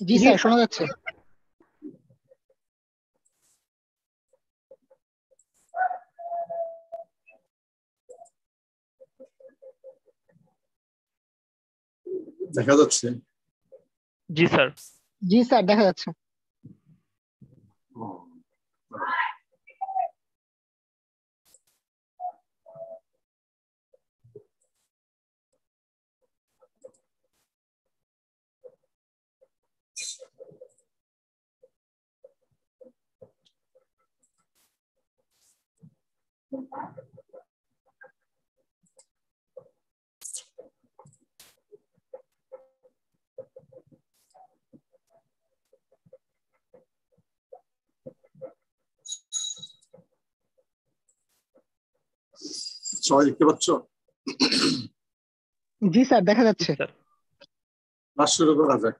জি জি sir, sir. শোনা যাচ্ছে। দেখা যাচ্ছে? জি স্যার। জি স্যার, দেখা যাচ্ছে। ও, সবাই দেখতে পাচ্ছ? জি স্যার, দেখা জি যাচ্ছে। স্যার। ক্লাস শুরু করা যাক।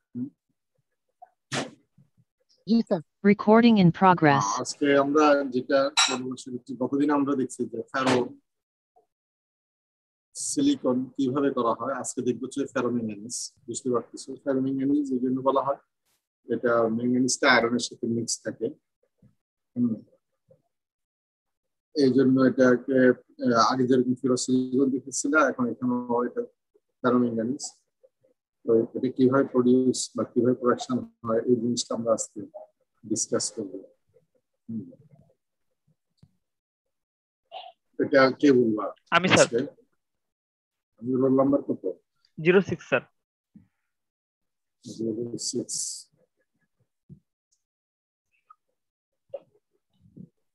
জি স্যার। Recording in progress. আজকে আমরা যেটা গতদিন আমরা দেখছি যে ফেরো সিলিকন কিভাবে করা হয়, আজকে দেখবো যে ফেরোম্যাঙ্গানিজ। বুঝতে পারতেছো ফেরোম্যাঙ্গানিজ এই জন্য বলা হয়, এটা ম্যাঙ্গানিজটা আয়রনের সাথে মিক্স থাকে। এই জন্য এটাকে আগে যেরকম ফেরোসিলিকন দেখেছিল, এখন এখানে এটা ফেরোম্যাঙ্গানিজ। তো এটা কিভাবে প্রডিউস বা কিভাবে প্রোডাকশন হয় এই জিনিসটা আমরা আজকে ডিসকাস করবো। এটা কে বলবা? আমি স্যার। আমি রোল নাম্বার কত? 06 স্যার। 06।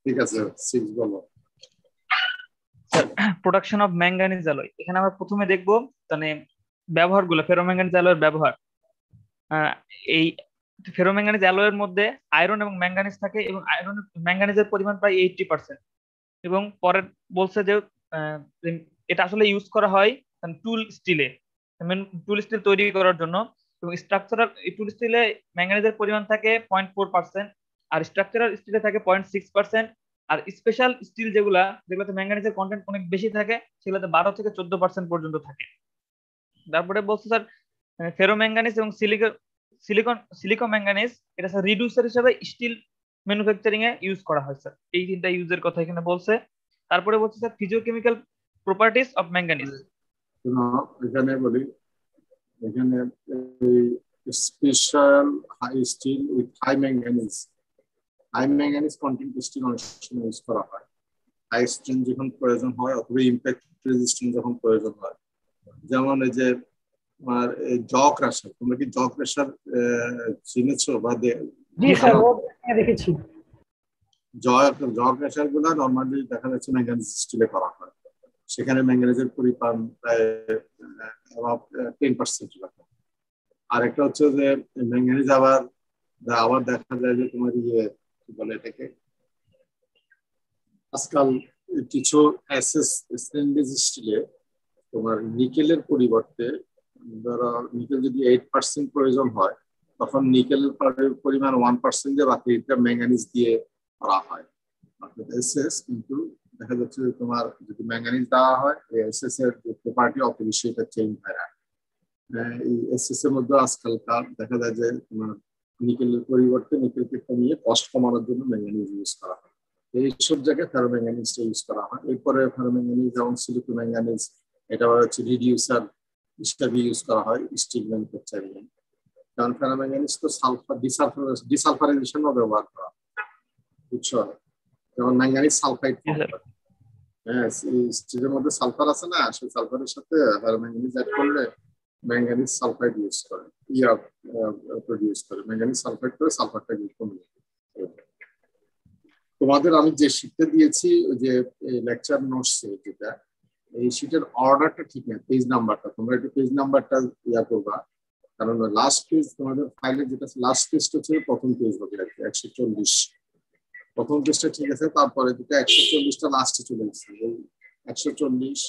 ঠিক আছে, 6 বলো। Production of manganese alloy. এখানে আমরা প্রথমে দেখব মানে ব্যবহারগুলো, ফেরোম্যাঙ্গানিজ অ্যালয়ের ব্যবহার। এই ফেরোম্যাঙ্গানিজ অ্যালয়ের মধ্যে আয়রন এবং ম্যাঙ্গানিজ থাকে, এবং আয়রন ম্যাঙ্গানিজের পরিমাণ প্রায় 80%। এবং পরে বলছে যে এটা আসলে ইউজ করা হয় টুল স্টিলে, টুল স্টিল তৈরি করার জন্য। এবং স্ট্রাকচারাল টুল স্টিলে ম্যাঙ্গানিজের পরিমাণ থাকে 0.4%, আর স্ট্রাকচারাল স্টিলে থাকে 0.6%। আর স্পেশাল স্টিল যেগুলোতে ম্যাঙ্গানিজের কন্টেন্ট অনেক বেশি থাকে, সেগুলোতে 12 থেকে 14% পর্যন্ত থাকে। তারপরে বলছে স্যার ফেরোম্যাঙ্গানিজ এবং সিলিকন ম্যাঙ্গানিজ এটা স্যার রিডিউসার হিসেবে স্টিল ম্যানুফ্যাকচারিং এ ইউজ করা হয় স্যার। এই তিনটা ইউজের কথা এখানে বলছে। তারপরে বলছে sir physicochemical properties of manganese. এখানে বলি, এখানে special high steel with high manganese content steel অনেক সময় ইউজ করা হয়। হাই স্ট্রেন যখন প্রয়োজন হয় অথবা ইম্প্যাক্ট রেজিস্ট্যান্ট যখন প্রয়োজন হয়। যেমন এই যে তোমার জ ক্রাশার, তোমরা কি জ ক্রাশার চিনেছো বা জি স্যার, দেখেছি। জ ক্রাশার গুলা নর্মালি দেখা যাচ্ছে ম্যাঙ্গানিজ স্টিলে করা হয়। সেখানে ম্যাঙ্গানিজের পরিমাণ প্রায় 10% রাখা। আর একটা হচ্ছে যে ম্যাঙ্গানিজ আবার দেখা যায় যে তোমার কি বলে এটাকে, আজকাল কিছু স্টেনলেস স্টিলে তোমার নিকেলের পরিবর্তে, ধরো নিকেল যদি 8% প্রয়োজন হয়, তখন নিকেলের পরিমাণ 1% দিয়ে বাকি এটা ম্যাঙ্গানিজ দিয়ে করা হয়। কিন্তু দেখা যাচ্ছে যে তোমার যদি ম্যাঙ্গানিজ দেওয়া হয়, এসএস এর প্রপার্টি অত বেশি এটা চেঞ্জ হয় না। এই এসএস এর মধ্যে আজকালকার দেখা যায় যে তোমার নিকেলের পরিবর্তে নিকেলকে কমিয়ে কস্ট কমানোর জন্য ম্যাঙ্গানিজ ইউজ করা হয়। এইসব জায়গায় ফেরোম্যাঙ্গানিজটা ইউজ করা হয়। এরপরে ফেরোম্যাঙ্গানিজ এবং সিলিকন ম্যাঙ্গানিজ এটা হচ্ছে রিডিউসার হিসাবে ইউজ করা হয় স্টিল ম্যানুফ্যাকচারিং এ। কারণ ফেরোম্যাঙ্গানিজ তো ডিসালফারাইজেশনও ব্যবহার করা হয়, বুঝছো? যেমন ম্যাঙ্গানিজ সালফাইড ফর্ম করে। হ্যাঁ, স্টিলের মধ্যে সালফার আছে না, সেই সালফারের সাথে ফেরোম্যাঙ্গানিজ অ্যাড করলে ম্যাঙ্গানিজ সালফাইড ইউজ করে, প্রডিউস করে। ম্যাঙ্গানিজ সালফাইড করে সালফারটা কমিয়ে। তোমাদের আমি যে শিটটা দিয়েছি, ওই যে লেকচার নোটসে, যেটা এই শিটের অর্ডারটা ঠিক না, পেজ নাম্বারটা তোমরা একটু পেজ নাম্বারটা করবা। কারণ লাস্ট পেজ তোমাদের ফাইলে যেটা লাস্ট পেজটা ছিল প্রথম পেজ হবে আর কি, 140 প্রথম পেজটা ঠিক আছে, তারপরে দুটো 140টা লাস্টে চলে গেছে। 140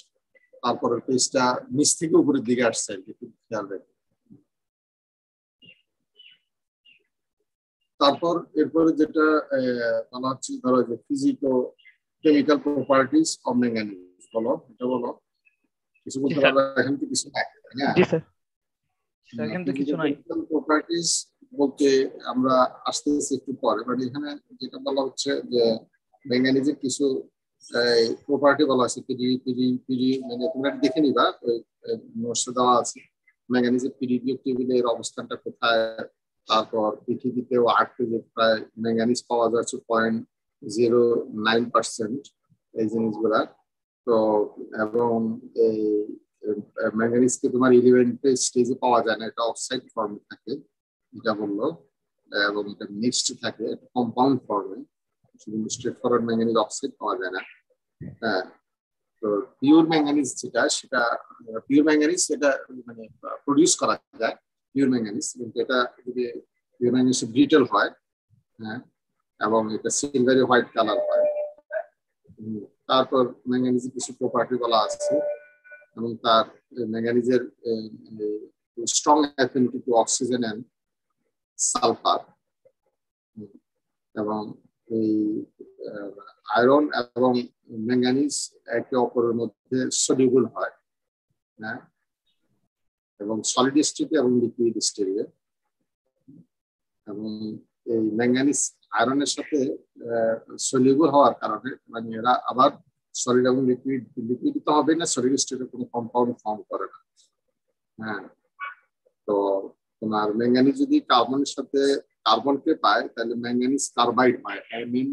তারপরের পেজটা নিচ থেকে উপরের দিকে আসছে আর কি, একটু খেয়াল রাখবে। তারপর এরপরে যেটা বলা হচ্ছে, ধরো যে ফিজিকো কেমিক্যাল প্রপার্টিজ অফ ম্যাঙ্গানিজ, বলো এটা বলো। কিছু বলতে পারবে? এখন তো কিছু নাই, তাই না? জি স্যার, এখন তো কিছু নাই। প্রপার্টিজ বলতে আমরা আসতেছি একটু পরে, বাট এখানে যেটা বলা হচ্ছে যে ম্যাঙ্গানিজের কিছু প্রপার্টি বলা আছে, পিডি পিডি পিডি, মানে তোমরা দেখে নিবা, ওই নোটসে দেওয়া আছে ম্যাঙ্গানিজের পিরিয়ডিক টেবিলে এর অবস্থানটা কোথায়। তারপর পৃথিবীতেও 8 কেজি প্রায় ম্যাঙ্গানিজ পাওয়া যাচ্ছে 0.09%, এই জিনিসগুলা। তো এবং এই ম্যাঙ্গানিজকে তোমার এলিমেন্টারি স্টেজে পাওয়া যায় না, এটা অক্সাইড ফর্মে থাকে যেটা বললো, এবং এটা মিক্সড থাকে কম্পাউন্ড ফর্মে, শুধু স্ট্রেট ফরওয়ার্ড ম্যাঙ্গানিজ অক্সাইড পাওয়া যায় না। হ্যাঁ, তো পিওর ম্যাঙ্গানিজ যেটা, সেটা পিওর ম্যাঙ্গানিজ এটা মানে প্রডিউস করা যায় পিওর ম্যাঙ্গানিজ, কিন্তু এটা যদি পিওর ম্যাঙ্গানিজ ব্রিটেল হয়, হ্যাঁ, এবং এটা সিলভারি হোয়াইট কালার হয়। তারপর ম্যাঙ্গানিজের কিছু প্রপার্টি বলা আছে, এবং তার ম্যাঙ্গানিজের strong affinity to oxygen and sulphur, এবং এই আয়রন এবং ম্যাঙ্গানিজ একে অপরের মধ্যে সলিউবল হয়, হ্যাঁ, এবং সলিড স্টেটে এবং লিকুইড স্টেটে। এবং এই ম্যাঙ্গানিজ আয়রনের সাথে সলিউবল হওয়ার কারণে মানে এরা আবার সলিড এবং লিকুইড তো হবে না, সলিড স্টেটে কোনো কম্পাউন্ড ফর্ম করে না। হ্যাঁ, তো তোমার ম্যাঙ্গানিজ যদি কার্বনের সাথে কার্বনকে পায়, তাহলে ম্যাঙ্গানিজ কার্বাইড পায়, অ্যামিন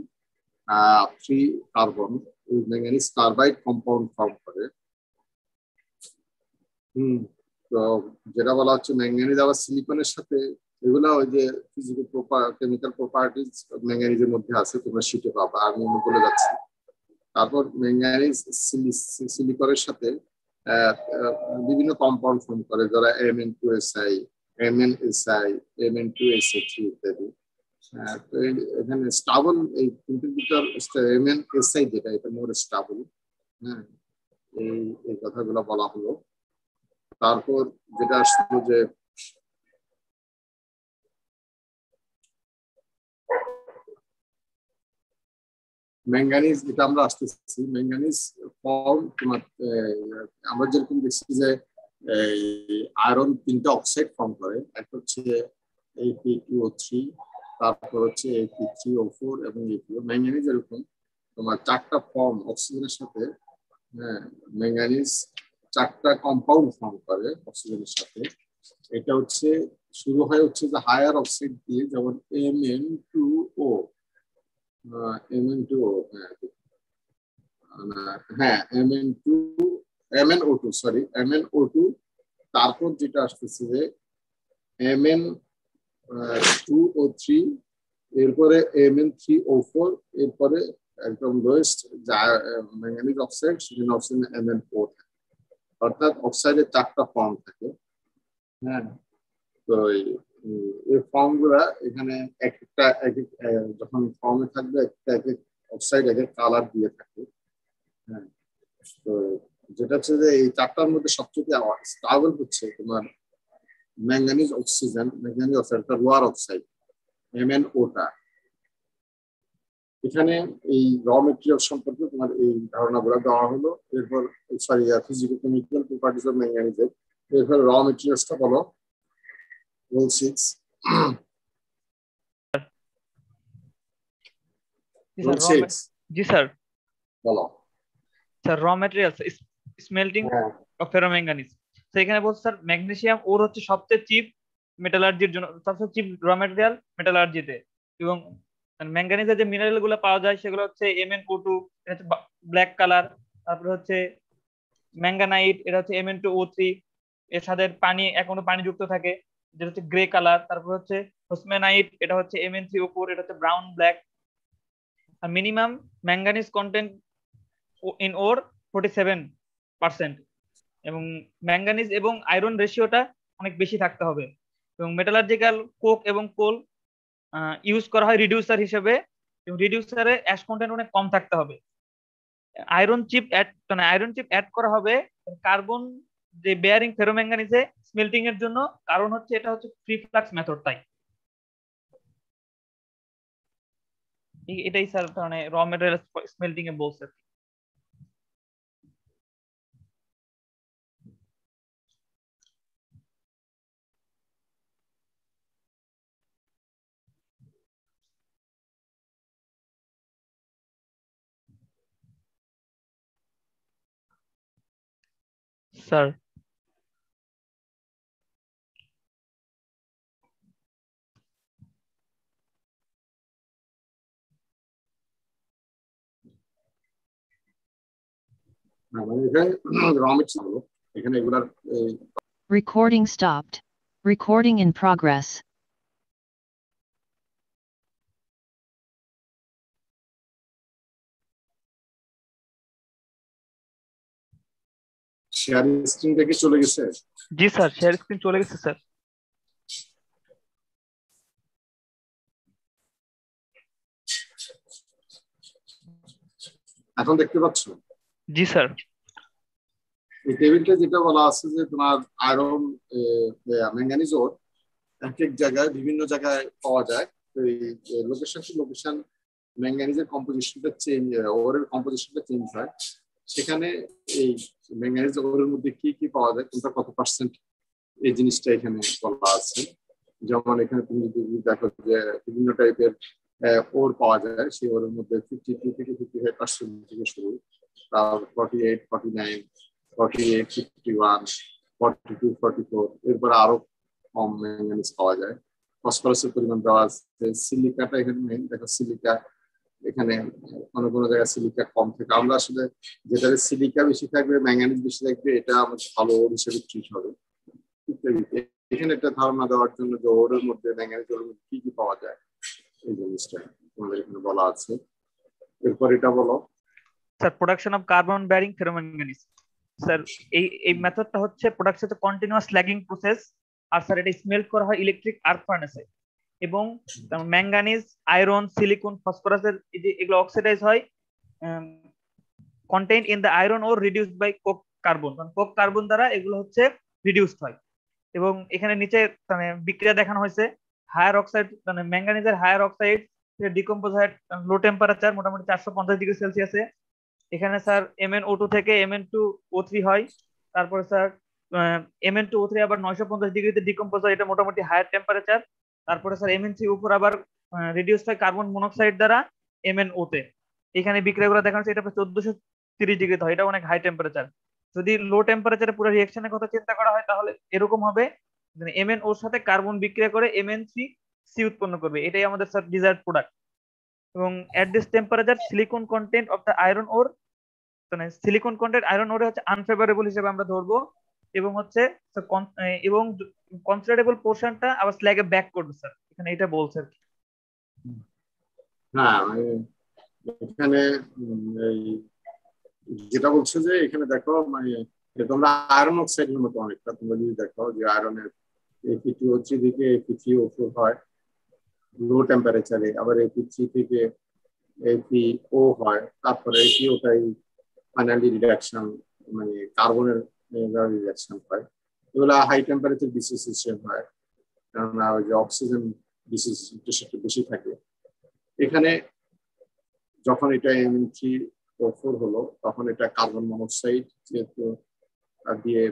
3 কার্বন, ওই ম্যাঙ্গানিজ কার্বাইড কম্পাউন্ড ফর্ম করে। তো যেটা বলা হচ্ছে ম্যাঙ্গানিজ আবার সিলিকনের সাথে, এগুলা ওই যে ফিজিক্যাল কেমিক্যাল প্রপার্টিজ ম্যাঙ্গানিজের মধ্যে আছে, তোমরা শিটে পাবা, আমি বলে যাচ্ছি। তারপর ম্যাঙ্গানিজ সিলিকনের সাথে বিভিন্ন কম্পাউন্ড ফর্ম করে, যারা Mn2Si, MnSi, Mn2Si3 ইত্যাদি। তো এখানে স্টাবল, এই তিনটির ভিতর MnSi যেটা, এটা মোর স্টাবল। হ্যাঁ, এই কথাগুলো বলা হলো। তারপর যেটা আসলো যে ম্যাঙ্গানিজ, এটা আমরা আসতেছি ম্যাঙ্গানিজ ফর্ম তোমার, আমরা যেরকম দেখছি যে আয়রন 3টা অক্সাইড ফর্ম করে, একটা হচ্ছে Ap2O3, তারপর হচ্ছে Ap3O4 এবং APO। ম্যাঙ্গানিজ এরকম তোমার 4টা ফর্ম অক্সিজেনের সাথে, হ্যাঁ, ম্যাঙ্গানিজ 4টা কম্পাউন্ড ফর্ম করে অক্সিজেনের সাথে। এটা হচ্ছে শুরু হয় হচ্ছে যে হায়ার অক্সাইড দিয়ে, যেমন Mn2O, Mn2O, হ্যাঁ MnO2, সরি MnO2। তারপর যেটা আসতেছে যে Mn2O3, এরপরে Mn3O4, এরপরে একদম লোয়েস্ট ম্যাঙ্গানিজ অক্সাইড, সেখানে অক্সিজেন MnO, অর্থাৎ অক্সাইডের 4টা ফর্ম থাকে। হ্যাঁ, তো এই ফর্ম গুলা এখানে একটা যখন ফর্মে থাকবে, একটা এক এক অক্সাইড এক এক কালার দিয়ে থাকে। হ্যাঁ, তো যেটা হচ্ছে যে এই 4টার মধ্যে সবচেয়ে স্টাবল হচ্ছে তোমার manganese oxygen, manganese oxide, lower oxide MnO-টা। এখানে এই র মেটেরিয়াল সম্পর্কে তোমার এই ধারণাগুলো দেওয়া হলো। এরপর sorry, physical chemical properties of ম্যাঙ্গানিজের। এরপর র মেটেরিয়ালসটা বলো, রোল 6। রোল 6 জি স্যার। বলো sir, raw materials smelting of ferromanganese. তো এখানে বলছে স্যার, ম্যাগনেসিয়াম ওর হচ্ছে সবচেয়ে চিপ মেটালার্জির জন্য, সবচেয়ে চিপ র ম্যাটেরিয়াল মেটালার্জিতে। এবং ম্যাঙ্গানিজের যে মিনারেল গুলো পাওয়া যায় সেগুলো হচ্ছে MnO2, এটা হচ্ছে ব্ল্যাক কালার। তারপরে হচ্ছে ম্যাঙ্গানাইট, এটা হচ্ছে Mn2O3, এর সাথে পানি এখনো পানি যুক্ত থাকে, যেটা হচ্ছে গ্রে কালার। তারপর হচ্ছে হোসম্যানাইট, এটা হচ্ছে Mn3O4, এটা হচ্ছে ব্রাউন ব্ল্যাক। আর minimum manganese content in ore 47%। এবং ম্যাঙ্গানিজ এবং আয়রন রেশিওটা অনেক বেশি থাকতে হবে। এবং মেটালার্জিক্যাল কোক এবং কোল ইউজ করা হয় রিডিউসার হিসেবে, এবং রিডিউসারে অ্যাশ কন্টেন্ট অনেক কম থাকতে হবে। আয়রন চিপ অ্যাড করা হবে কার্বন যে বেয়ারিং ফেরোম্যাঙ্গানিজে স্মেল্টিং এর জন্য, কারণ হচ্ছে এটা হচ্ছে ফ্রি ফ্লাক্স মেথড। তাই এটাই স্যার মানে র মেটেরিয়াল স্মেল্টিং এ বলছে। স্যার। মানে এখানে র মেটেরিয়াল এখানে এগুলার Recording stopped. Recording in progress. Share screen থেকে চলে গেছে। জি স্যার, শেয়ার স্ক্রিন চলে গেছে স্যার। এখন দেখতে পাচ্ছ? জি স্যার। এই টেবিলটা যেটা বলা আছে যে তোমার আয়রন ম্যাঙ্গানিজ ওর এক এক জায়গায় বিভিন্ন জায়গায় পাওয়া যায়। তো এই লোকেশন টু লোকেশন ম্যাঙ্গানিজের কম্পোজিশনটা চেঞ্জ, ওরের কম্পোজিশনটা চেঞ্জ হয়। সেখানে এই ম্যাঙ্গানিজ ওরের মধ্যে কি কি পাওয়া যায়, কোনটা কত পার্সেন্ট, এই জিনিসটা এখানে বলা আছে। যেমন এখানে তুমি যদি দেখো যে বিভিন্ন টাইপের ওর পাওয়া যায়, সেই ওরের মধ্যে 52 থেকে 55% থেকে শুরু, তার 48, 49, 48, 51, 42, 44, এরপরে আরো কম ম্যাঙ্গানিজ পাওয়া যায়। ফসফরাসের পরিমাণ দেওয়া আছে। সিলিকাটা এখানে নেই, দেখো সিলিকা এখানে কোনো কোনো জায়গায় সিলিকা কম থাকে। আমরা আসলে যেটাতে সিলিকা বেশি থাকবে, ম্যাঙ্গানিজ বেশি থাকবে, এটা আমাদের ভালো ওর হিসেবে ট্রিট হবে। এখানে একটা ধারণা দেওয়ার জন্য যে ওরের মধ্যে ম্যাঙ্গানিজ ওরের মধ্যে কি কি পাওয়া যায়, এই জিনিসটা তোমাদের এখানে বলা আছে। এরপর এটা বলো sir, production of carbon bearing ferromanganese. Sir এই মেথডটা হচ্ছে প্রোডাকশন কন্টিনিউয়াস স্ল্যাগিং প্রসেস। আর স্যার এটা স্মেল্ট করা হয় ইলেকট্রিক আর্ক ফার্নেসে। এবং ম্যাঙ্গানিজ, আয়রন, সিলিকন, ফসফরাসের এই যে এগুলো অক্সিডাইজ হয় contained in the iron ore reduced by coke carbon. Coke carbon দ্বারা এগুলো হচ্ছে রিডিউসড হয়। এবং এখানে নিচে মানে বিক্রিয়া দেখানো হয়েছে। হায়ার অক্সাইড মানে ম্যাঙ্গানিজের হায়ার অক্সাইড ডিকম্পোজ হয় লো টেম্পারেচার, মোটামুটি 450 ডিগ্রি সেলসিয়াসে। এখানে স্যার MnO2 থেকে Mn2O3 হয়। তারপরে স্যার Mn2O3 আবার 950 ডিগ্রিতে ডিকম্পোজ হয়, এটা মোটামুটি হায়ার টেম্পারেচার। তারপরে স্যার Mn3O4 আবার রিডিউস হয় কার্বন মনোক্সাইড দ্বারা MnO তে। এখানে বিক্রিয়াগুলো দেখানো হচ্ছে, এটা 1430 ডিগ্রিতে হয়, এটা অনেক হাই টেম্পারেচার। যদি লো টেম্পারেচারে পুরো রিঅ্যাকশনের কথা চিন্তা করা হয় তাহলে এরকম হবে, MnO এর সাথে কার্বন বিক্রিয়া করে Mn3C উৎপন্ন করবে, এটাই আমাদের স্যার ডিজায়ার্ড প্রোডাক্ট। এবং at this temperature silicon content of the iron ore, মানে সিলিকন কন্টেন্ট আয়রন ওরে হচ্ছে আনফেভারেবল হিসেবে আমরা ধরবো। এবং হচ্ছে এবং কনসিডারেবল পোর্শনটা আবার স্ল্যাগে ব্যাক করবে স্যার, এখানে এটা বলছে আর কি। হ্যাঁ এখানে এই যেটা বলছে যে এখানে দেখো মানে তোমরা আয়রন অক্সাইডের মতো অনেকটা, তোমরা যদি দেখো যে আয়রনের Fe2O3 থেকে Fe3O4 হয় লো টেম্পারেচারে, আবার Fe3 থেকে FeO হয়, তারপরে FeOটাই ফাইনালি রিডাকশন মানে কার্বনের রিডাকশন হয়। এগুলা হাই টেম্পারেচার ডিসোসিয়েশন হয়, কেননা ওই যে অক্সিজেন ডিসোসিয়েশনটা বেশি থাকে। এখানে যখন এটা Mn3O4 হলো তখন এটা কার্বন মনোক্সাইড যেহেতু দিয়ে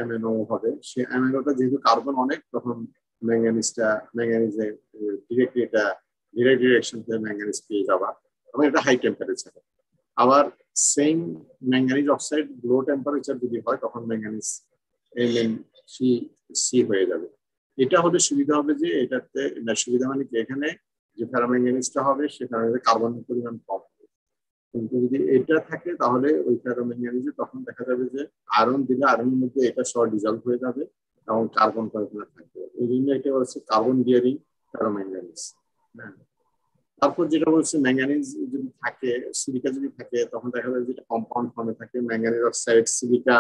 MnO হবে, সে MnOটা যেহেতু কার্বন অনেক, তখন ম্যাঙ্গানিজে ডিরেক্টলি এটা ডিরেক্ট ডিরেকশন থেকে ম্যাঙ্গানিজ পেয়ে যাবা, এবং এটা হাই টেম্পারেচার। আবার সেম ম্যাঙ্গানিজ অক্সাইড লো টেম্পারেচার যদি হয় তখন ম্যাঙ্গানিজ MnC হয়ে যাবে। এটা হলে সুবিধা হবে যে এটাতে সুবিধা মানে কি, এখানে যে ফেরোম্যাঙ্গানিজটা হবে সেখানে কার্বনের পরিমাণ কম। কিন্তু যদি এটা থাকে তাহলে ওই ফেরোম্যাঙ্গানিজে তখন দেখা যাবে যে আয়রন দিলে আয়রনের মধ্যে এটা সহ ডিজলভ হয়ে যাবে এবং কার্বন কয়েকগুলো থাকবে। এই জন্য এটা হচ্ছে কার্বন বিয়ারিং ফেরোম্যাঙ্গানিজ। হ্যাঁ, তারপর যেটা বলছে ম্যাঙ্গানিজ যদি থাকে, সিলিকা যদি থাকে, তখন দেখা যাবে যেটা কম্পাউন্ড ফর্মে থাকে, ম্যাঙ্গানিজ অক্সাইড সিলিকা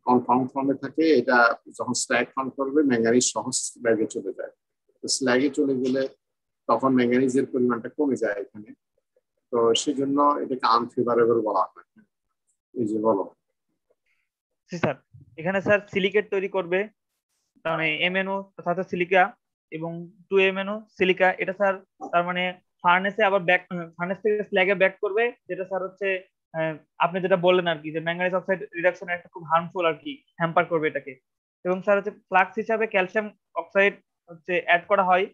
কম্পাউন্ড ফর্মে থাকে। এটা যখন স্ল্যাগ ফর্ম করবে ম্যাঙ্গানিজ সহজ স্ল্যাগে চলে যায়। তো স্ল্যাগে চলে গেলে তখন ম্যাঙ্গানিজের পরিমাণটা কমে যায় এখানে, তো সেজন্য এটাকে আনফেভারেবল বলা হয়। এই যে বলো স্যার এখানে স্যার সিলিকেট তৈরি করবে, তার মানে MnO সাথে সিলিকা এবং 2MnO সিলিকা, এটা স্যার তার মানে ফার্নেসে আবার ব্যাক, ফার্নেস থেকে স্ল্যাগে ব্যাক করবে, যেটা স্যার হচ্ছে আপনি যেটা বললেন আর কি, যে ম্যাঙ্গানিজ অক্সাইড রিডাকশন একটা খুব হার্মফুল আর কি, হ্যাম্পার করবে এটাকে। এবং স্যার হচ্ছে ফ্লাক্স হিসাবে ক্যালসিয়াম অক্সাইড হচ্ছে অ্যাড করা হয়,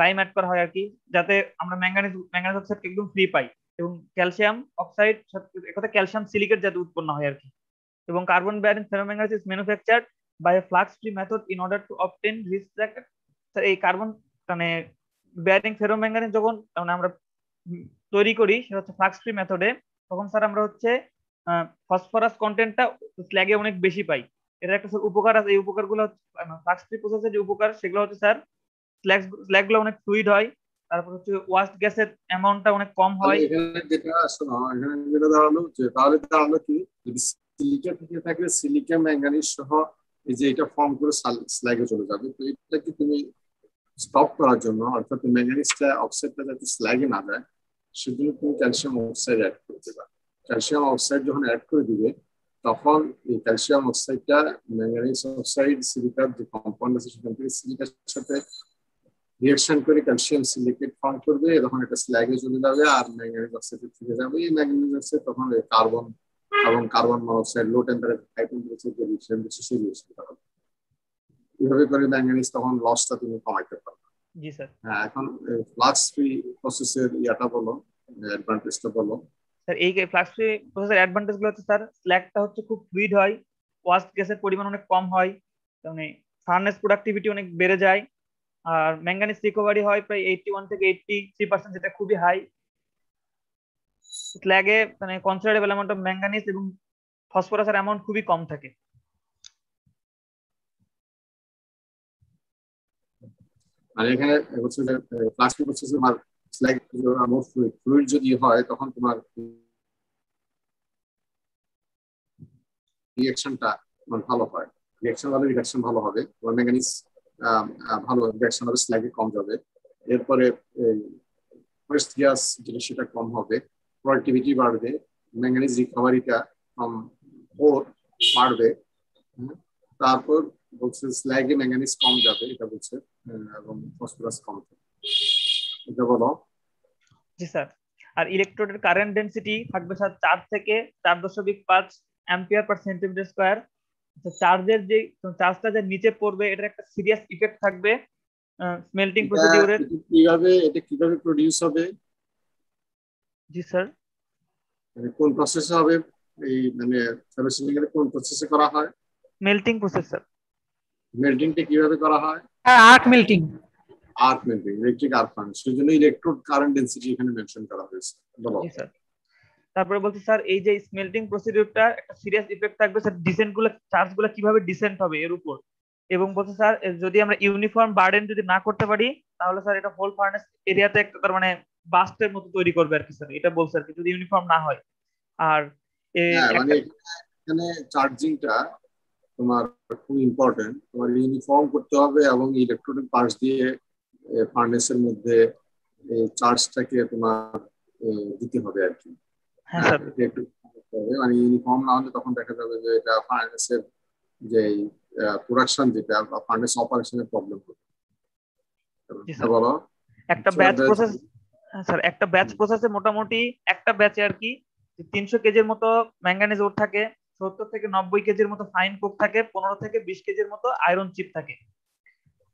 লাইম অ্যাড করা হয় আর কি, যাতে আমরা ম্যাঙ্গানিজ অক্সাইড একদম ফ্রি পাই। এবং ক্যালসিয়াম অক্সাইড কথা ক্যালসিয়াম সিলিকেট যাতে উৎপন্ন হয় আর কি। এবং carbon bearing ferromanganese is manufactured by a flux free method in order to obtain rich jacket. এই কার্বন মানে বেয়ারিং ফেরোম্যাঙ্গানিজ যখন মানে আমরা তৈরি করি সেটা হচ্ছে ফ্লাক্স ফ্রি মেথডে, তখন স্যার আমরা হচ্ছে ফসফরাস কন্টেন্টটা স্ল্যাগে অনেক বেশি পাই। এটা একটা স্যার উপকার আছে। এই উপকারগুলো হচ্ছে ফ্লাক্স ফ্রি প্রসেসের যে উপকার সেগুলো হচ্ছে স্যার স্ল্যাগগুলো অনেক ফ্লুইড হয়, তারপর হচ্ছে ওয়াস্ট গ্যাসের অ্যামাউন্টটা অনেক কম হয়। এখানে যেটা শোনো, এখানে যেটা দাঁড়ালো যে তাহলে দাঁড়ালো কি, যদি সিলিকা থেকে থাকে সিলিকা ম্যাঙ্গানিজ সহ এই যে এটা ফর্ম করে স্ল্যাগে চলে যাবে, তো এটা কি তুমি স্টপ করার জন্য, অর্থাৎ ম্যাঙ্গানিজটা অক্সাইডটা যাতে স্ল্যাগে না যায় সেজন্য তুমি ক্যালসিয়াম অক্সাইড অ্যাড করতে পারো। ক্যালসিয়াম অক্সাইড যখন অ্যাড করে দিবে তখন এই ক্যালসিয়াম অক্সাইডটা ম্যাঙ্গানিজ অক্সাইড সিলিকার যে কম্পাউন্ড আছে সেখান থেকে সিলিকার সাথে রিঅ্যাকশন করে ক্যালসিয়াম সিলিকেট ফর্ম করবে, তখন এটা স্ল্যাগে চলে যাবে আর ম্যাঙ্গানিজ অক্সাইড থেকে যাবে। এই ম্যাঙ্গানিজ অক্সাইড তখন কার্বন এবং carbon monoxide low temperature high temperature যে রিঅ্যাকশন সেই রিঅ্যাকশনটা হবে। এইভাবে করে ম্যাঙ্গানিজ তখন লসটা তুমি কমাইতে পারবে। জি স্যার। হ্যাঁ, এখন ফ্লাক্স ফ্রি প্রসেসের ইয়াটা বলো, অ্যাডভান্টেজটা বলো। স্যার এই ফ্লাক্স ফ্রি প্রসেসের অ্যাডভান্টেজ গুলো হচ্ছে স্যার স্ল্যাগটা হচ্ছে খুব ফ্লুইড হয়, ওয়াস্ট গ্যাসের পরিমাণ অনেক কম হয়, মানে ফার্নেস প্রোডাক্টিভিটি অনেক বেড়ে যায়, আর ম্যাঙ্গানিজ রিকভারি হয় প্রায় 81 থেকে 83%, যেটা খুবই হাই। স্ল্যাগে মানে কনসিডারেবল অ্যামাউন্ট অফ ম্যাঙ্গানিজ এবং ফসফরাসের অ্যামাউন্ট খুবই কম থাকে। আর এখানে হচ্ছে যে ফ্লাক্স ফ্রি প্রসেসে তোমার স্ল্যাগ ফ্লুইড যদি হয় তখন তোমার রিঅ্যাকশনটা ভালো হয়, রিঅ্যাকশন ভালো হবে, তোমার ম্যাঙ্গানিজ ভালো রিঅ্যাকশন হবে, স্ল্যাগে কম যাবে। এরপরে ফার্স্ট গ্যাস যেটা সেটা কম হবে, প্রোডাক্টিভিটি বাড়বে, ম্যাঙ্গানিজ রিকভারিটা ওর বাড়বে। তারপর বলছে স্ল্যাগে ম্যাঙ্গানিজ কম যাবে এটা বলছে, এবং ফসফরাস কম যাবে। এটা বলো। জি স্যার। আর ইলেকট্রোডের কারেন্ট ডেনসিটি থাকবে স্যার 4 থেকে 4.5 অ্যাম্পিয়ার পার সেন্টিমিটার স্কয়ার। চার্জের যে চার্জটা যে নিচে পড়বে এটার একটা সিরিয়াস ইফেক্ট থাকবে স্মেল্টিং প্রসিডিউরের। এটা কিভাবে প্রোডিউস হবে? জি স্যার। মানে কোন প্রসেসে হবে? এই মানে ফেরোসিলিং এর কোন প্রসেসে করা হয়? Melting process sir. মেল্টিংটা কিভাবে করা হয়? Arc melting. Arc melting, electric arc furnace, সেজন্য ইলেকট্রোড কারেন্ট ডেনসিটি এখানে মেনশন করা হয়েছে। বলো। জি স্যার। তারপরে বলছি স্যার এই যে স্মেল্টিং প্রসিডিউরটা একটা সিরিয়াস ইফেক্ট থাকবে স্যার ডিসেন্ট গুলো, চার্জ গুলো কিভাবে ডিসেন্ট হবে এর উপর। এবং বলছে স্যার যদি আমরা ইউনিফর্ম বার্ডেন যদি না করতে পারি তাহলে স্যার এটা হোল ফার্নেস এরিয়াতে একটা তার মানে বাস্টের মতো তৈরি করবে আর কি স্যার, এটা বলছে আর কি, যদি ইউনিফর্ম না হয়। আর মানে এখানে চার্জিংটা তোমার খুব ইম্পর্টেন্ট, তোমার ইউনিফর্ম করতে হবে এবং ইলেকট্রনিক পাস দিয়ে ফার্নেসের মধ্যে চার্জটাকে তোমার দিতে হবে আর কি। হ্যাঁ স্যার। একটু মানে ইউনিফর্ম না হলে তখন দেখা যাবে যে এটা ফার্নেসের যে প্রোডাকশন যেটা বা ফার্নেস অপারেশনের প্রবলেম হবে। বলো। একটা ব্যাচ প্রসেস স্যার, একটা ব্যাচ প্রসেসে মোটামুটি একটা ব্যাচে আর কি 300 কেজির মতো ম্যাঙ্গানিজ ওর থাকে, 70 থেকে 90 কেজির মতো ফাইন কোক থাকে, 15 থেকে 20 কেজির মতো আয়রন চিপ থাকে।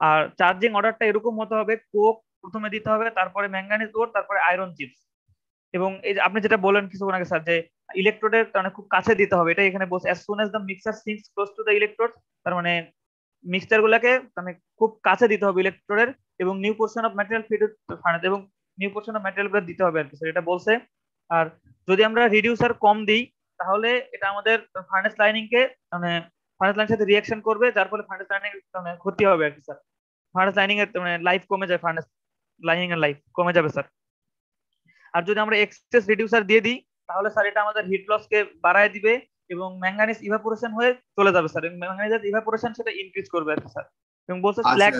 আর চার্জিং অর্ডারটা এরকম হতে হবে, কোক প্রথমে দিতে হবে, তারপরে ম্যাঙ্গানিজ ওর, তারপরে আয়রন চিপস। এবং এই যে আপনি যেটা বলেন কিছুক্ষণ আগে স্যার যে ইলেকট্রোডের মানে খুব কাছে দিতে হবে, এটা এখানে বলছে as soon as the mixer sinks close to the electrodes, তার মানে মিক্সচার গুলাকে মানে খুব কাছে দিতে হবে ইলেকট্রোডের, এবং new portion of material feed furnace, এবং নিউ পোর্শন অফ ম্যাটেরিয়াল গুলো দিতে হবে আর কি স্যার, এটা বলছে। আর যদি আমরা রিডিউসার কম দিই তাহলে এটা আমাদের ফার্নেস লাইনিং কে মানে ফার্নেস লাইনের সাথে রিঅ্যাকশন করবে, যার ফলে ফার্নেস লাইনিং মানে ক্ষতি হবে আর কি স্যার। ফার্নেস লাইনিং এর মানে লাইফ কমে যায়, ফার্নেস লাইনিং এর লাইফ কমে যাবে স্যার। আর যদি আমরা এক্সেস রিডিউসার দিয়ে দিই তাহলে স্যার এটা আমাদের হিট লস কে বাড়ায় দিবে এবং ম্যাঙ্গানিজ ইভাপোরেশন হয়ে চলে যাবে স্যার, এবং ম্যাঙ্গানিজের ইভাপোরেশন সেটা ইনক্রিজ করবে আর কি স্যার। এবং বলছে স্ল্যাগ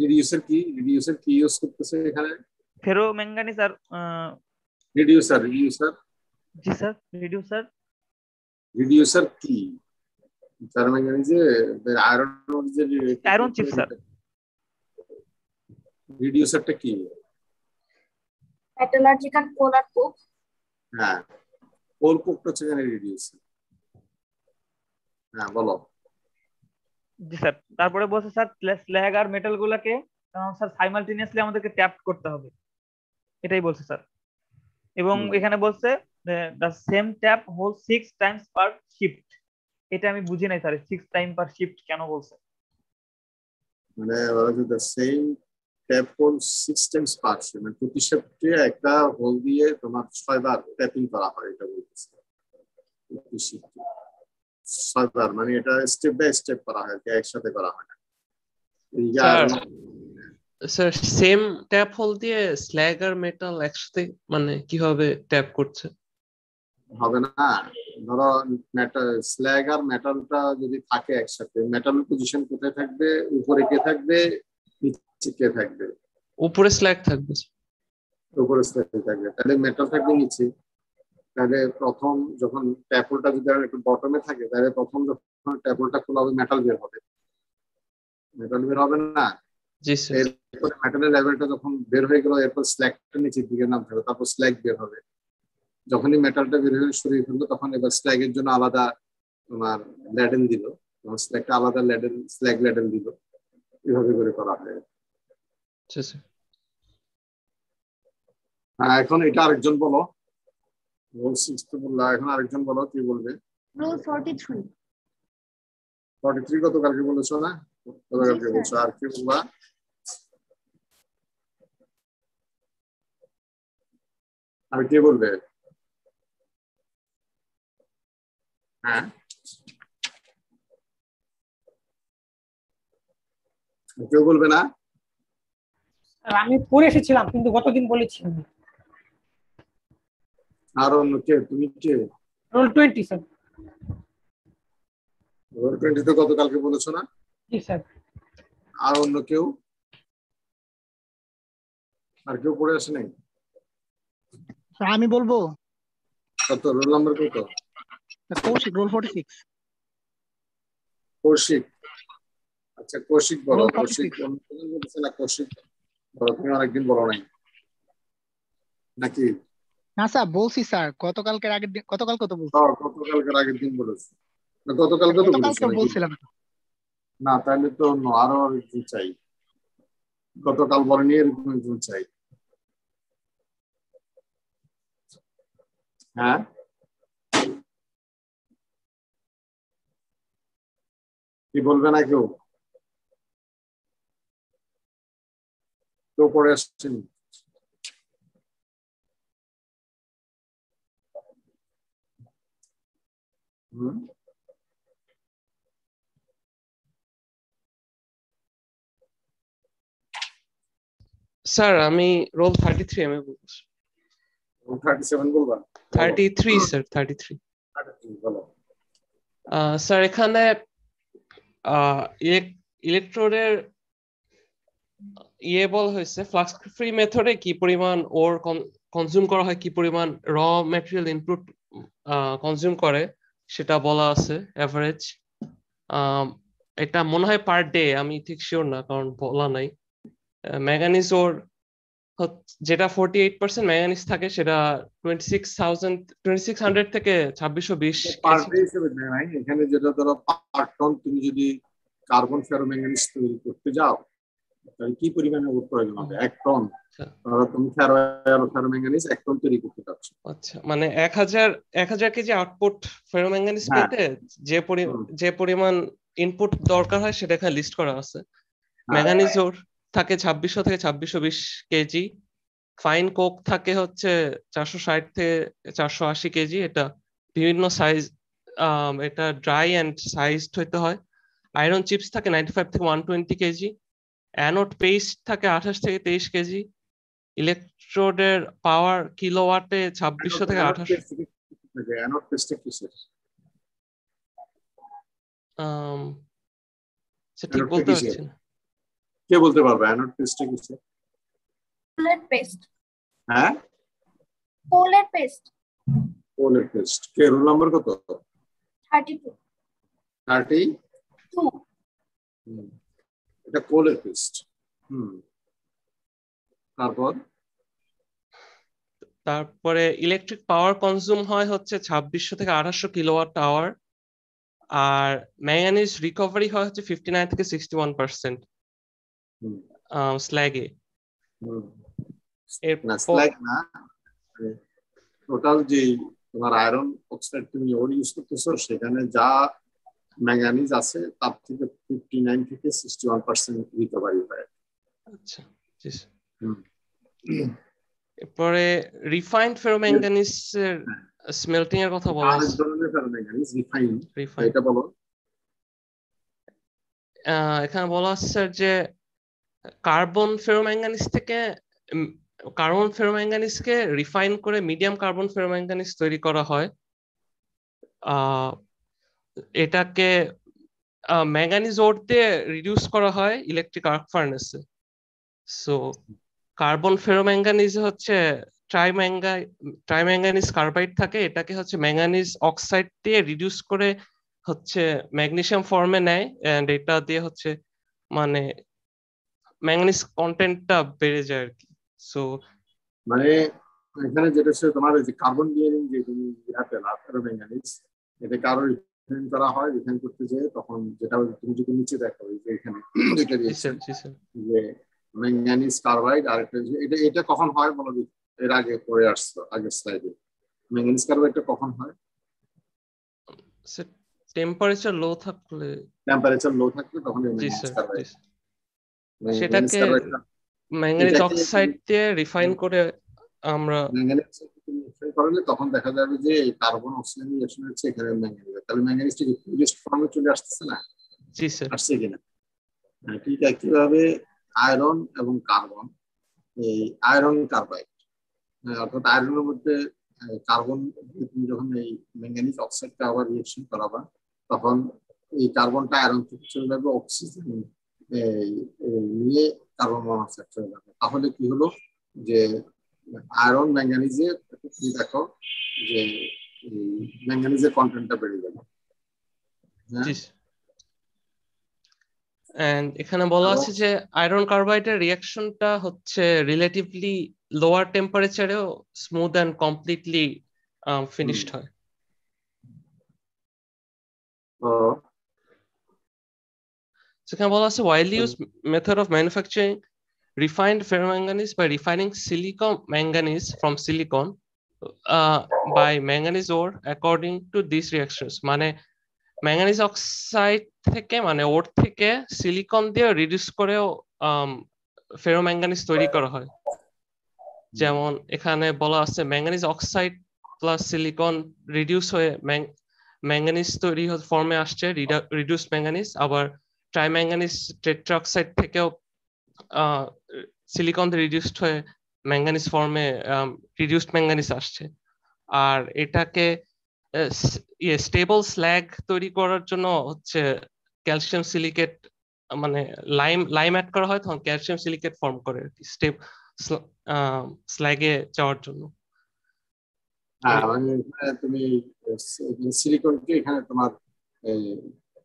রিডিউসার কি ইউজ করতেছে এখানে? ফেরো ম্যাঙ্গানিজ আর রিডিউসার। জি স্যার। রিডিউসার কি? তার ম্যাঙ্গানিজে আয়রন চিপ স্যার। রিডিউসারটা কি? Metallurgical polar coke. হ্যাঁ, কোল কোকটা হচ্ছে এখানে রিডিউসার। হ্যাঁ বলো। জি স্যার। তারপরে বলছে স্যার স্ল্যাগ আর মেটাল গুলাকে স্যার সাইমালটেনিয়াসলি আমাদেরকে ট্যাপ করতে হবে, এটাই বলছে স্যার। এবং এখানে বলছে the same tap hole 6 times per shift, এটা আমি বুঝি নাই স্যার 6 টাইম পার শিফট কেন বলছে? মানে ওরা যে the same tap hole 6 times per shift, মানে প্রতি শিফটে একটা হোল দিয়ে তোমার 6 বার ট্যাপিং করা হয়, এটা বলতেছে প্রতি শিফটে 6 বার, মানে এটা স্টেপ বাই স্টেপ করা হয়, একসাথে করা হয় না। স্যার সেম ট্যাপ হোল দিয়ে স্ল্যাগ আর মেটাল একসাথে মানে কিভাবে ট্যাপ করছে? হবে না, ধরো মেটাল স্ল্যাগ আর মেটালটা যদি থাকে একসাথে, মেটালের পজিশন কোথায় থাকবে? উপরে কে থাকবে, নিচে কে থাকবে? উপরে স্ল্যাগ থাকবে। উপরে স্ল্যাগ থাকবে, তাহলে মেটাল থাকবে নিচে। তাহলে প্রথম যখন ট্যাপলটা যদি একটু বটমে থাকে, তাহলে প্রথম যখন ট্যাপলটা খোলা হবে মেটাল বের হবে, মেটাল বের হবে না? জি স্যার। এরপরে মেটালের লেভেলটা যখন বের হয়ে গেল, এরপর স্ল্যাগটা নিচের দিকে নামতে হবে, তারপর স্ল্যাগ বের হবে। যখনই মেটালটা বের হয়ে সরিয়ে ফেললো, তখন এবার স্ল্যাগের জন্য আলাদা তোমার ল্যাডেল দিল, তখন স্ল্যাগটা আলাদা ল্যাডেল, স্ল্যাগ ল্যাডেল দিল, এভাবে করে করা হয়। আচ্ছা স্যার। এখন এটা আরেকজন বলো, রোল 6 তো বললা, এখন আরেকজন বলো, কি বলবে? রোল 43 43 গতকালকে বলেছো না? গতকালকে বলছো, আর কি বলবা? আর কে বলবে? হ্যাঁ, কেউ বলবে না? আমি পড়ে এসেছিলাম কিন্তু গতদিন বলেছি আমি। আর অন্য কে? তুমি কে? Role 20 sir. রোল 20 তো গতকালকে বলেছো না? জি স্যার। আর অন্য কেউ? আর কেউ পড়ে আসে নাই? স্যার আমি বলবো। কত রোল নাম্বার কত? কৌশিক, রোল 46। কৌশিক, আচ্ছা কৌশিক বলো। রোল কৌশিক 46। বলতেছে না? কৌশিক বলো, তুমি অনেকদিন বলো নাই নাকি? না স্যার বলছি স্যার, গতকালকের আগের দিন, গতকালকে তো বলছি। গতকালকের আগের দিন বলেছো, গতকালকে তো বলেছো গতকালকে নাকি? বলছিলাম। না, তাহলে তো অন্য আরো একজন চাই, গতকাল বলেনি এরকম একজন চাই। হ্যাঁ, কি বলবে না কেউ? কেউ পড়ে আসছেন? স্যার আমি রোল 33 আমি বলছি। 37 বলবা? 33 স্যার, 33। বলো। স্যার এখানে ইলেকট্রোডের বলা হয়েছে ফ্লাক্স ফ্রি মেথডে কি পরিমাণ ওর কনজিউম করা হয়, কি পরিমাণ র ম্যাটেরিয়াল ইনপুট কনজিউম করে সেটা বলা আছে এভারেজ। এটা মনে হয় পার ডে, আমি ঠিক শিওর না কারণ বলা নাই। ম্যাঙ্গানিজ ওর যেটা 48% ম্যাঙ্গানিজ থাকে, সেটা 2600 থেকে 2620 পার কেজি। ডে হিসেবে নাই, এখানে যেটা ধরো পার টন তুমি যদি কার্বন ফেরোম্যাঙ্গানিজ তৈরি করতে যাও, তাহলে কি পরিমাণে ওর প্রয়োজন হবে? 1 টন। ধরো তুমি ফেরোম্যাঙ্গানিজ 1 টন তৈরি করতে চাচ্ছ। আচ্ছা, মানে 1000 কেজি আউটপুট ফেরোম্যাঙ্গানিজ পেতে যে পরিমাণ ইনপুট দরকার হয় সেটা এখানে লিস্ট করা আছে। ম্যাঙ্গানিজ ওর থাকে 2600 থেকে 2620 কেজি। ফাইন কোক থাকে হচ্ছে 460 থেকে 480 কেজি। এটা বিভিন্ন সাইজ, এটা ড্রাই এন্ড সাইজড হইতে হয়। আয়রন চিপস থাকে 95 থেকে 120 কেজি। অ্যানোড পেস্ট থাকে 28 থেকে 23 কেজি। ইলেকট্রোডের পাওয়ার কিলোওয়াটে 2600 থেকে 2800। অ্যানোড পেস্টে কিসের? ঠিক বলতে পারছি না। কে বলতে পারবে অ্যানোড পেস্টে কিসের? কোলের পেস্ট। হ্যাঁ, কোলের পেস্ট। কোলের পেস্ট। কে রোল নাম্বার কত? 32। 32। এটা কোলের পেস্ট। তারপরে ইলেকট্রিক পাওয়ার কনজিউম হয় হচ্ছে 2600 থেকে 2800 কিলোওয়াট আওয়ার। আর ম্যাঙ্গানিজ রিকভারি হয় হচ্ছে 59 থেকে 61% স্ল্যাগে। স্ল্যাগ না, টোটাল যে তোমার আয়রন অক্সাইড তুমি ওর ইউজ করতেছো, সেখানে যা ম্যাঙ্গানিজ আছে তার থেকে 59 থেকে 61% রিকভারি হয়। আচ্ছা জি স্যার। হুম। এরপরে রিফাইন্ড ফেরোম্যাঙ্গানিজ এর স্মেল্টিং এর কথা বলা আরেক আছে। ধরনের ফেরোম্যাঙ্গানিজ রিফাইন, রিফাইন্ড এটা বলো। এখানে বলা আছে স্যার যে কার্বন ফেরোম্যাঙ্গানিজ থেকে কার্বন ফেরোম্যাঙ্গানিজকে রিফাইন করে মিডিয়াম কার্বন ফেরোম্যাঙ্গানিজ তৈরি করা হয়। এটাকে ম্যাঙ্গানিজ ওর দিয়ে রিডিউস করা হয় ইলেকট্রিক আর্ক ফার্নেসে। সো কার্বন ফেরোম্যাঙ্গানিজ হচ্ছে ট্রাইম্যাঙ্গানিজ কার্বাইড থাকে, এটাকে হচ্ছে ম্যাঙ্গানিজ অক্সাইড দিয়ে রিডিউস করে হচ্ছে ম্যাগনেসিয়াম ফর্মে নেয়, এন্ড এটা দিয়ে হচ্ছে মানে ম্যাঙ্গানিজ কন্টেন্টটা বেড়ে যায় আর কি। সো মানে এখানে যেটা হচ্ছে তোমার যে কার্বন বিয়ারিং যে তুমি পেলা ফেরোম্যাঙ্গানিজ, এটা কারো রিফাইন করা হয়, রিফাইন করতে যেয়ে তখন যেটা তুমি যদি নিচে দেখো যে এখানে যেটা দিয়েছে যে ম্যাঙ্গানিজ কার্বাইড, আর এটা কখন হয় বলো দিই, এর আগে পরে আসছো আগের স্লাইডে। ম্যাঙ্গানিজ কার্বাইডটা কখন হয়? টেম্পারেচার লো থাকলে, তখন ম্যাঙ্গানিজ কার্বাইড, সেটাকে ম্যাঙ্গানিজ অক্সাইড দিয়ে রিফাইন করে আমরা করলে তখন দেখা যাবে যে এই কার্বন অক্সিজেন রিঅ্যাকশন হচ্ছে এখানে ম্যাঙ্গানিজ, তাহলে ম্যাঙ্গানিজটা পিউরেস্ট ফর্মে চলে আসছে না? জি স্যার। আসছে কিনা? ঠিক একইভাবে আয়রন এবং কার্বন, এই আয়রন কার্বাইড, অর্থাৎ আয়রনের মধ্যে কার্বন তুমি যখন এই ম্যাঙ্গানিজ অক্সাইডটা আবার রিঅ্যাকশন করাবা, তখন এই কার্বনটা আয়রন থেকে চলে যাবে অক্সিজেন নিয়ে কার্বন মনোক্সাইড চলে যাবে। তাহলে কি হলো যে আয়রন ম্যাঙ্গানিজে তুমি দেখো যে ম্যাঙ্গানিজের কন্টেন্টটা বেড়ে গেল। এন্ড এখানে বলা আছে যে আয়রন কার্বাইডের রিঅ্যাকশনটা হচ্ছে রিলেটিভলি লোয়ার টেম্পারেচারেও স্মুথ এন্ড কমপ্লিটলি ফিনিশড হয়। সেখানে বলা আছে widely used method of manufacturing refined ferromanganese by refining silicon manganese from silicon by manganese ore according to these reactions। মানে ম্যাঙ্গানিজ অক্সাইড থেকে মানে ওর থেকে সিলিকন দিয়ে রিডিউস করেও ফেরোম্যাঙ্গানিজ তৈরি করা হয়। যেমন এখানে বলা আছে manganese oxide plus silicon reduce হয়ে ম্যাঙ্গানিজ তৈরি ফর্মে আসছে, রিডিউস ম্যাঙ্গানিজ। আবার ট্রাইম্যাঙ্গানিজ টেট্রাঅক্সাইড থেকেও সিলিকন রিডিউসড হয়ে ম্যাঙ্গানিজ ফর্মে রিডিউসড ম্যাঙ্গানিজ আসছে। আর এটাকে স্টেবল স্ল্যাগ তৈরি করার জন্য হচ্ছে ক্যালসিয়াম সিলিকেট মানে লাইম অ্যাড করা হয়, তখন ক্যালসিয়াম সিলিকেট ফর্ম করে আর কি স্ল্যাগে যাওয়ার জন্য। তুমি সিলিকনকে এখানে তোমার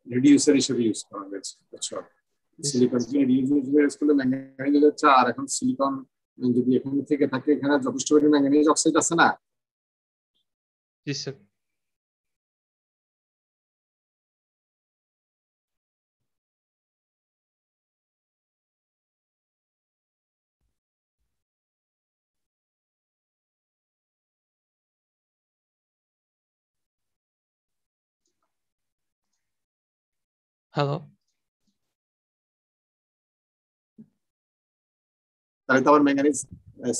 রিডিউসার হিসেবে ইউজ করা হয়েছে, বুঝছো? সিলিকনকে রিডিউসার ইউজ করলে ম্যাঙ্গানিজ হচ্ছে, আর এখন সিলিকন যদি এখানে থেকে থাকে, এখানে যথেষ্ট পরিমাণে ম্যাঙ্গানিজ অক্সাইড আছে না? জি স্যার। হ্যালো, তাহলে তো আবার ম্যাঙ্গানিজ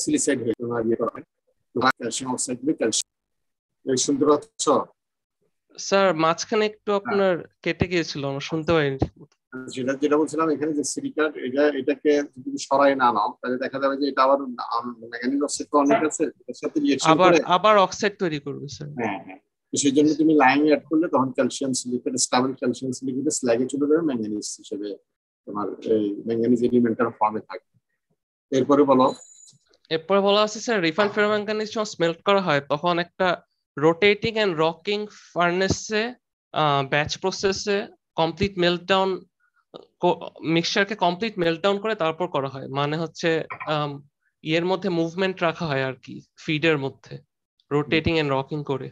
সিলিসাইড হয়ে তোমার ইয়ে করা হয়, তোমার ক্যালসিয়াম অক্সাইড দিয়ে ক্যালসিয়াম। শুনতে পাচ্ছ স্যার? মাঝখানে একটু আপনার কেটে গিয়েছিল, আমরা শুনতে পাইনি। যেটা বলছিলাম, এখানে যে সিলিকেট এটাকে যদি সরাই না নাও, তাহলে দেখা যাবে যে এটা আবার ম্যাঙ্গানিজ অক্সাইড তো অনেক আছে, এর সাথে রিঅ্যাকশন করে আবার অক্সাইড তৈরি করবে স্যার। হ্যাঁ। সেই জন্য তুমি লাইম অ্যাড করলে তখন calcium silicate, stable calcium silicate স্ল্যাগে চলে যাবে, ম্যাঙ্গানিজ হিসেবে তোমার এই ম্যাঙ্গানিজ এলিমেন্টাল ফর্মে থাকবে। এরপরে বলা আছে স্যার রিফাইন্ড ফেরোম্যাঙ্গানিজ যখন স্মেল্ট করা হয়, তখন একটা রোটেটিং এন্ড রকিং ফার্নেসে ব্যাচ প্রসেসে কমপ্লিট মেল্টডাউন মিক্সচারকে কমপ্লিট মেল্টডাউন করে তারপর করা হয়। মানে হচ্ছে এর মধ্যে মুভমেন্ট রাখা হয় আর কি, ফিডের মধ্যে রোটেটিং এন্ড রকিং করে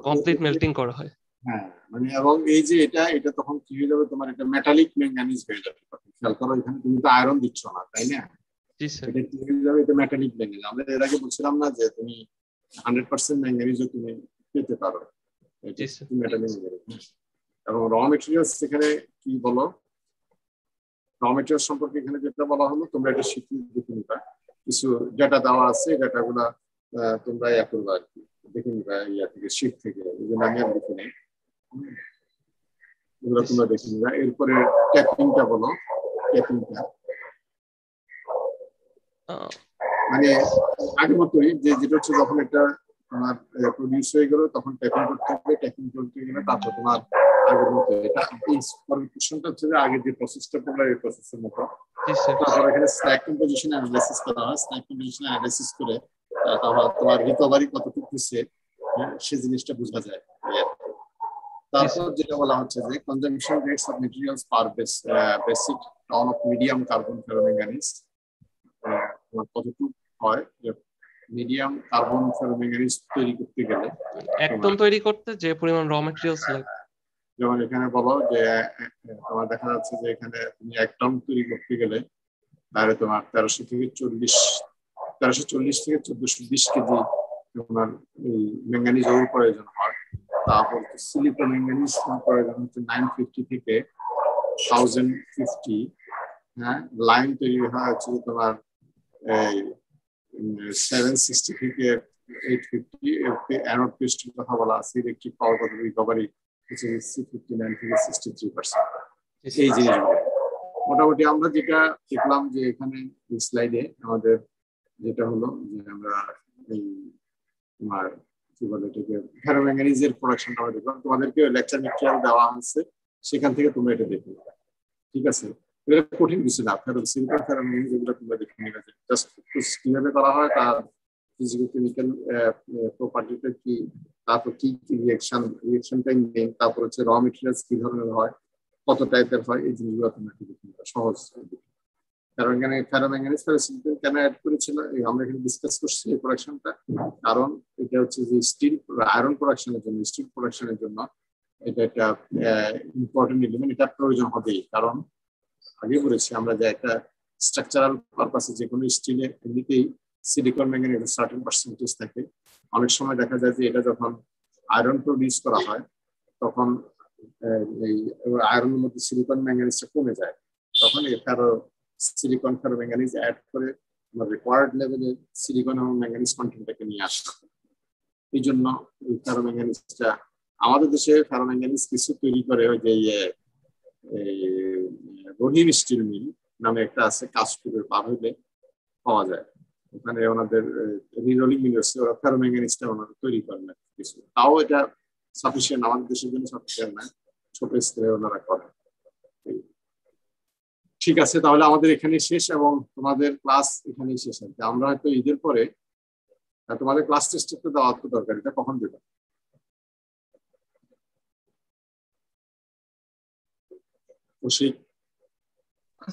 কমপ্লিট মেল্টিং করা হয়। হ্যাঁ, মানে এবং এই যে এটা তখন কি হয়ে যাবে, তোমার এটা মেটালিক ম্যাঙ্গানিজ হয়ে যাবে। খেয়াল করো, এখানে তুমি তো আয়রন দিচ্ছ না, তাই না? জি স্যার। এটা কি হয়ে যাবে, এটা মেটালিক ম্যাঙ্গানিজ। আমরা এর আগে বলছিলাম না যে তুমি 100% ম্যাঙ্গানিজও তুমি পেতে পারো, এটা মেটালিক ম্যাঙ্গানিজ। এবং র মেটেরিয়ালস এখানে কি বলো, র মেটেরিয়াল সম্পর্কে এখানে যেটা বলা হলো তোমরা এটা শিখে দেখে নিবা, কিছু ডেটা দেওয়া আছে, ডেটাগুলা তোমরা ইয়া করবা আর কি, দেখে নিবা ইয়া থেকে, শীট থেকে, এই জন্য আমি আর দেখে নিই, এগুলো তোমরা দেখে নিবা। এরপরে ট্যাপিংটা বলো, ট্যাপিংটা মানে আগের মতোই যেটা হচ্ছে যখন একটা তোমার প্রডিউস হয়ে গেল তখন ট্যাপিং করতে হবে, ট্যাপিং করতে গেলে তারপর তোমার আগের মতো এটা কোশ্চেনটা হচ্ছে যে আগে যে প্রসেসটা করলে এই প্রসেসের মতো। তারপর এখানে স্ট্যাক কম্পোজিশন অ্যানালাইসিস করা হয়, স্ট্যাক কম্পোজিশন অ্যানালাইসিস করে তারপর তোমার রিকভারি কতটুকু হচ্ছে সে জিনিসটা বোঝা যায়। তারপর যেটা বলা হচ্ছে যে consumption rates of materials per basic ton of medium carbon ferromanganese, কতটুকু হয় মিডিয়াম কার্বন ফেরোম্যাঙ্গানিজ তৈরি করতে গেলে, এক টন তৈরি করতে যে পরিমাণ র মেটেরিয়ালস লাগে। যেমন এখানে বলো যে তোমার দেখা যাচ্ছে যে এখানে তুমি 1 টন তৈরি করতে গেলে তাহলে তোমার 1340 থেকে 1420 কেজি তোমার এই ম্যাঙ্গানিজ ওর প্রয়োজন হয়। তারপর সিলিকন ম্যাঙ্গানিজ প্রয়োজন হচ্ছে 950 থেকে 1050। হ্যাঁ, লাইন তৈরি হয় হচ্ছে তোমার 760 থেকে 850। অ্যানোড পেস্টের কথা বলা আছে, ইলেকট্রিক পাওয়ার রিকভারি হচ্ছে 59 থেকে 63%। এই জিনিসগুলো মোটামুটি আমরা যেটা দেখলাম যে এখানে স্লাইডে আমাদের যেটা হলো যে আমরা এই তোমার কি বলে এটাকে ফেরোম্যাঙ্গানিজের প্রোডাকশনটা আমরা দেখলাম, তোমাদেরকে লেকচার ম্যাটেরিয়াল দেওয়া আছে, সেখান থেকে তোমরা এটা দেখে নেবে। ঠিক আছে, এটা কঠিন কিছু না, সিম্পল ফেরোম্যাঙ্গানিজ এগুলো তোমরা দেখে নেবে, জাস্ট কিভাবে করা হয় তার ফিজিক্যাল কেমিক্যাল প্রপার্টিটা কি, তারপর কি কি রিঅ্যাকশনটাই মেইন, তারপর হচ্ছে র মেটেরিয়ালস কি ধরনের হয়, কত টাইপের হয়, এই জিনিসগুলো তোমরা একটু দেখে নেবে সহজ। কারণ এখানে ফেরোম্যাঙ্গানিজ ফেরোসিলিকন কেন অ্যাড করেছিল আমরা এখানে ডিসকাস করছি এই প্রোডাকশনটা, কারণ এটা হচ্ছে যে স্টিল আয়রন প্রোডাকশনের জন্য, স্টিল প্রোডাকশনের জন্য এটা একটা ইম্পর্টেন্ট এলিমেন্ট, এটা প্রয়োজন হবেই। কারণ আগে বলেছি আমরা যে একটা স্ট্রাকচারাল পারপাসে যে কোনো স্টিলে এমনিতেই সিলিকন ম্যাঙ্গানিজ সার্টেন পার্সেন্টেজ থাকে। অনেক সময় দেখা যায় যে এটা যখন আয়রন প্রডিউস করা হয় তখন এই আয়রনের মধ্যে সিলিকন ম্যাঙ্গানিজটা কমে যায়, তখন এই সিলিকন ফেরোম্যাঙ্গানিজ অ্যাড করে রিকোয়ার্ড লেভেলে সিলিকন এবং ম্যাঙ্গানিজ কন্টেন্টটাকে নিয়ে আসা। এই জন্য এই ফেরোম্যাঙ্গানিজটা আমাদের দেশে ফেরোম্যাঙ্গানিজ কিছু তৈরি করে ওই যে রহিম স্টিল মিল নামে একটা আছে, কাশপুরের পার হইলে পাওয়া যায়, ওখানে ওনাদের রিরোলিং মিল আছে, ওরা ফেরোম্যাঙ্গানিজটা ওনারা তৈরি করেন না কিছু, তাও এটা সাফিসিয়েন্ট আমাদের দেশের জন্য সাফিসিয়েন্ট না, ছোট স্কেলে ওনারা করেন। ঠিক আছে, তাহলে আমাদের এখানে শেষ এবং তোমাদের ক্লাস এখানেই শেষ হবে। আমরা হয়তো ঈদের পরে তোমাদের ক্লাস টেস্টটা দেওয়া তো দরকার, এটা কখন দেবে?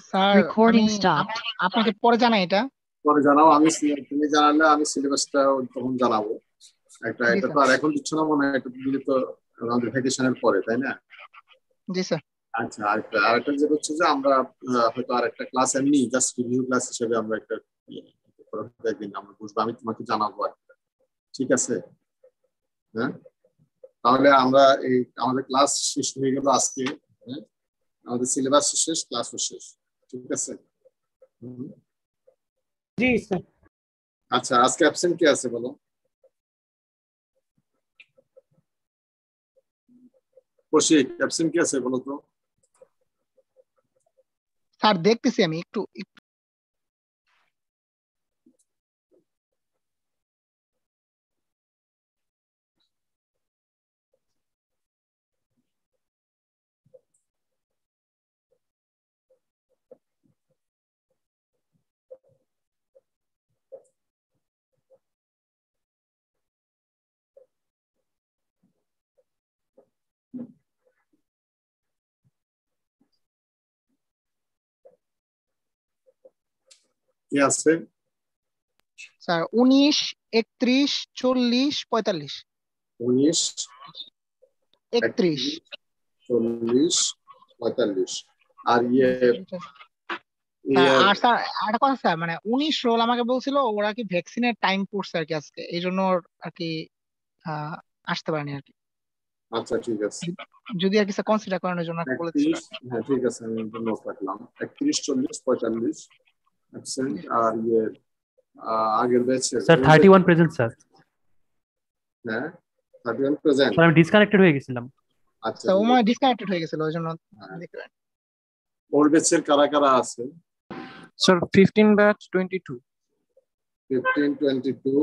স্যার Recording আমি stopped. আপনাকে পরে জানাই এটা। পরে জানাও, তুমি জানালে আমি সিলেবাসটা তখন জানাবো। এটা জি তো স্যার। আর এখন দিচ্ছ না মনে হয়, এটা দিলে তো আমাদের ভ্যাকেশনের পরে, তাই না? জি স্যার। আচ্ছা, আরেকটা যেটা হচ্ছে যে আমরা হয়তো আরেকটা ক্লাস এমনি জাস্ট রিভিউ ক্লাস হিসেবে আমরা একটা একদিন আমরা বুঝবো, আমি তোমাকে জানাবো আর কি। ঠিক আছে, হ্যাঁ, তাহলে আমরা এই আমাদের ক্লাস শেষ হয়ে গেল আজকে। হ্যাঁ, আমাদের সিলেবাস শেষ, ক্লাসও শেষ। ঠিক আছে। জি স্যার। আচ্ছা, আজকে অ্যাবসেন্ট কে আছে বলো? কৌশিক, অ্যাবসেন্ট কে আছে বলো তো? স্যার দেখতেছি আমি একটু। কে আছে? স্যার 19, 31, 40, 45। 19, 31। 40, 45। আর আর স্যার একটা কথা স্যার, মানে 19 রোল আমাকে বলছিল ওরা কি ভ্যাকসিনের টাইম পড়ছে আর কি আজকে, এই জন্য আর কি আসতে পারেনি আর কি। আচ্ছা ঠিক আছে। যদি আর কিছু কনসিডার করানোর জন্য আপনি বলে 31, দিচ্ছেন। হ্যাঁ ঠিক আছে, আমি নোট রাখলাম। 31, 40, 45 অ্যাবসেন্ট। আর ইয়ে আগের ব্যাচের স্যার 31 প্রেজেন্ট স্যার। হ্যাঁ 31 প্রেজেন্ট। স্যার আমি ডিসকানেক্টেড হয়ে গেছিলাম। আচ্ছা তো ওমা ডিসকানেক্টেড হয়ে গেছিল ওই জন্য দেখতে পারেন। ওল্ড ব্যাচের কারা কারা আছে? Sir 15 batch 22। 15, 22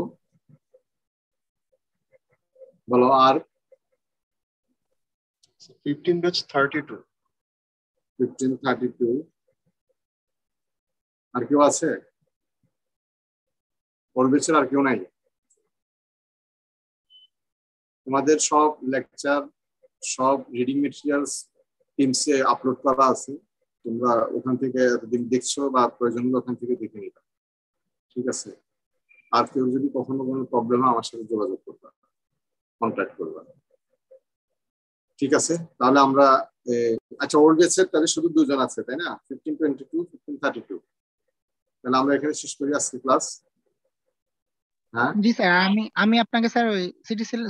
বলো। আর 15 ব্যাচ 32। 15, 32 আর কেউ আছে? ওল্ড ব্যাচের আর কেউ নাই? তোমাদের সব লেকচার, সব রিডিং মেটেরিয়ালস টিমসে আপলোড করা আছে, তোমরা ওখান থেকে এতদিন দেখছো বা প্রয়োজন হলে ওখান থেকে দেখে নিবা, ঠিক আছে? আর কেউ যদি কখনো কোনো প্রবলেম হয় আমার সাথে যোগাযোগ করবা, কন্ট্যাক্ট করবা, ঠিক আছে? তাহলে আমরা আচ্ছা ওল্ড ব্যাচের তাহলে শুধু দুজন আছে তাই না? 15, 22, 15, 32। তাহলে আমরা এখানে শেষ করি আজকে ক্লাস। হ্যাঁ জি স্যার, আমি আপনাকে স্যার ওই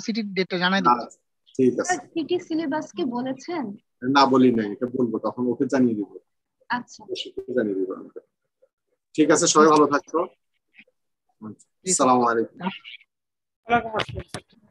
সিটি ডেটটা জানাই দিব। ঠিক আছে। সিটি সিলেবাস কি বলেছেন? না বলি নাই, এটা বলবো তখন, ওকে জানিয়ে দিব। আচ্ছা জানিয়ে দিব আমাকে। ঠিক আছে, সবাই ভালো থাকো। আসসালামু আলাইকুম। ওয়ালাইকুম আসসালাম।